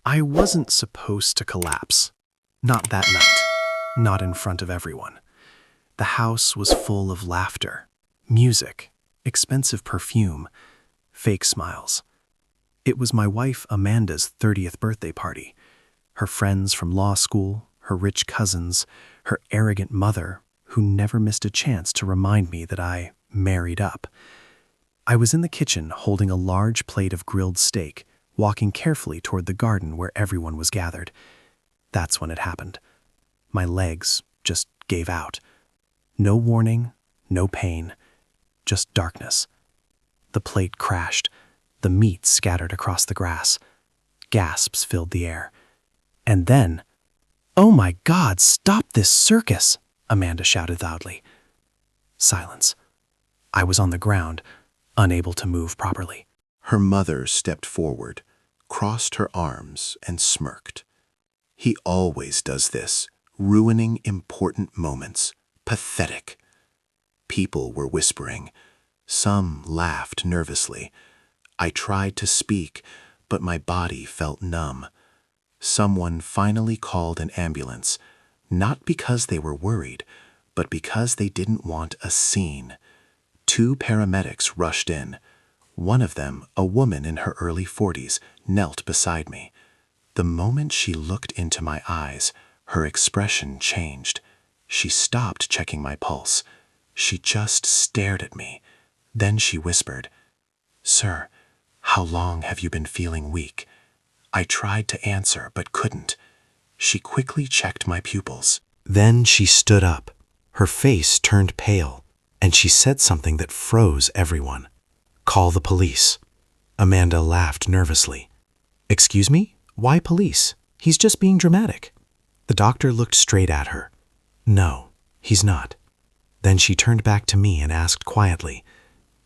I wasn't supposed to collapse. Not that night. Not in front of everyone. The house was full of laughter, music, expensive perfume, fake smiles. It was my wife Amanda's 30th birthday party. Her friends from law school, her rich cousins, her arrogant mother, who never missed a chance to remind me that I married up. I was in the kitchen holding a large plate of grilled steak, walking carefully toward the garden where everyone was gathered. That's when it happened. My legs just gave out. No warning, no pain, just darkness. The plate crashed. The meat scattered across the grass. Gasps filled the air. And then, "Oh my God, stop this circus!" Amanda shouted loudly. Silence. I was on the ground, unable to move properly. Her mother stepped forward, crossed her arms, and smirked. He always does this, ruining important moments. Pathetic. People were whispering. Some laughed nervously. I tried to speak, but my body felt numb. Someone finally called an ambulance, not because they were worried, but because they didn't want a scene. 2 paramedics rushed in. One of them, a woman in her early 40s, knelt beside me. The moment she looked into my eyes, her expression changed. She stopped checking my pulse. She just stared at me. Then she whispered, "Sir, how long have you been feeling weak?" I tried to answer but couldn't. She quickly checked my pupils. Then she stood up. Her face turned pale, and she said something that froze everyone. "Call the police." Amanda laughed nervously. "Excuse me? Why police? He's just being dramatic." The doctor looked straight at her. "No, he's not." Then she turned back to me and asked quietly,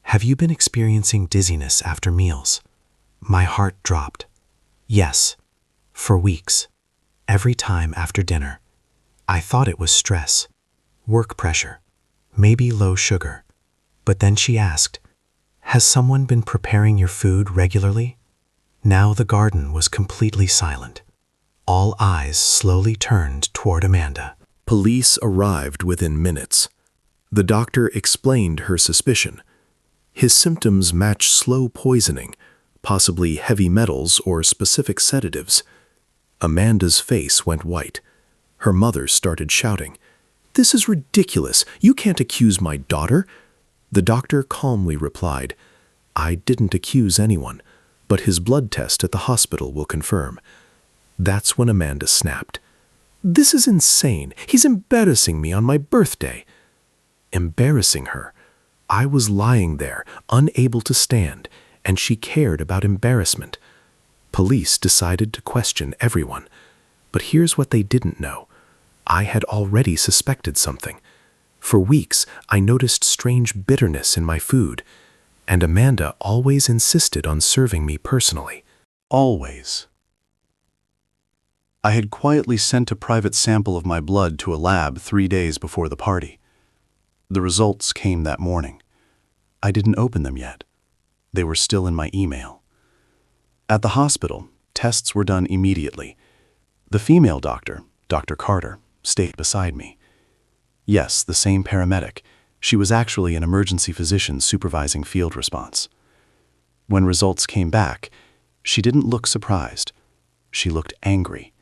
"Have you been experiencing dizziness after meals?" My heart dropped. Yes, for weeks. Every time after dinner. I thought it was stress, work pressure, maybe low sugar. But then she asked, "Has someone been preparing your food regularly?" Now the garden was completely silent. All eyes slowly turned toward Amanda. Police arrived within minutes. The doctor explained her suspicion. His symptoms matched slow poisoning, possibly heavy metals or specific sedatives. Amanda's face went white. Her mother started shouting, "This is ridiculous! You can't accuse my daughter!" The doctor calmly replied, "I didn't accuse anyone, but his blood test at the hospital will confirm." That's when Amanda snapped. "This is insane! He's embarrassing me on my birthday!" Embarrassing her? I was lying there, unable to stand, and she cared about embarrassment. Police decided to question everyone. But here's what they didn't know. I had already suspected something. For weeks, I noticed strange bitterness in my food, and Amanda always insisted on serving me personally. Always. I had quietly sent a private sample of my blood to a lab 3 days before the party. The results came that morning. I didn't open them yet. They were still in my email. At the hospital, tests were done immediately. The female doctor, Dr. Carter, stayed beside me. Yes, the same paramedic. She was actually an emergency physician supervising field response. When results came back, she didn't look surprised. She looked angry.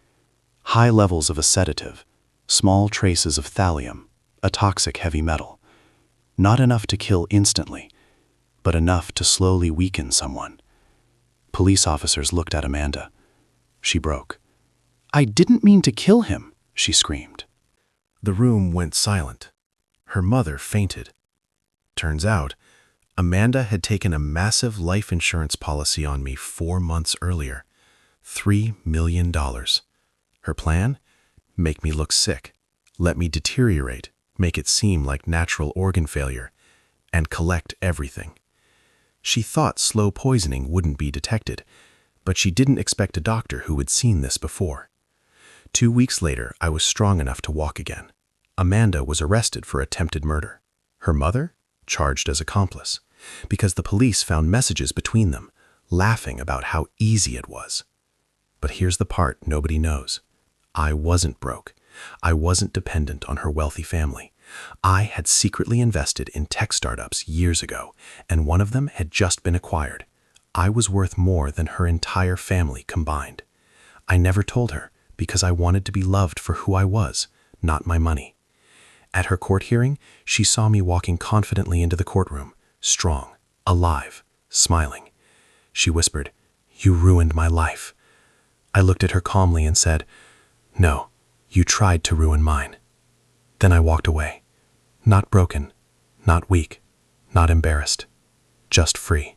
High levels of a sedative, small traces of thallium, a toxic heavy metal. Not enough to kill instantly, but enough to slowly weaken someone. Police officers looked at Amanda. She broke. "I didn't mean to kill him," she screamed. The room went silent. Her mother fainted. Turns out, Amanda had taken a massive life insurance policy on me 4 months earlier. $3 million. Her plan? Make me look sick, let me deteriorate, make it seem like natural organ failure, and collect everything. She thought slow poisoning wouldn't be detected, but she didn't expect a doctor who had seen this before. 2 weeks later, I was strong enough to walk again. Amanda was arrested for attempted murder. Her mother? Charged as accomplice, because the police found messages between them, laughing about how easy it was. But here's the part nobody knows. I wasn't broke. I wasn't dependent on her wealthy family. I had secretly invested in tech startups years ago, and one of them had just been acquired. I was worth more than her entire family combined. I never told her because I wanted to be loved for who I was, not my money. At her court hearing, she saw me walking confidently into the courtroom, strong, alive, smiling. She whispered, "You ruined my life." I looked at her calmly and said, "No, you tried to ruin mine." Then I walked away. Not broken, not weak, not embarrassed, just free.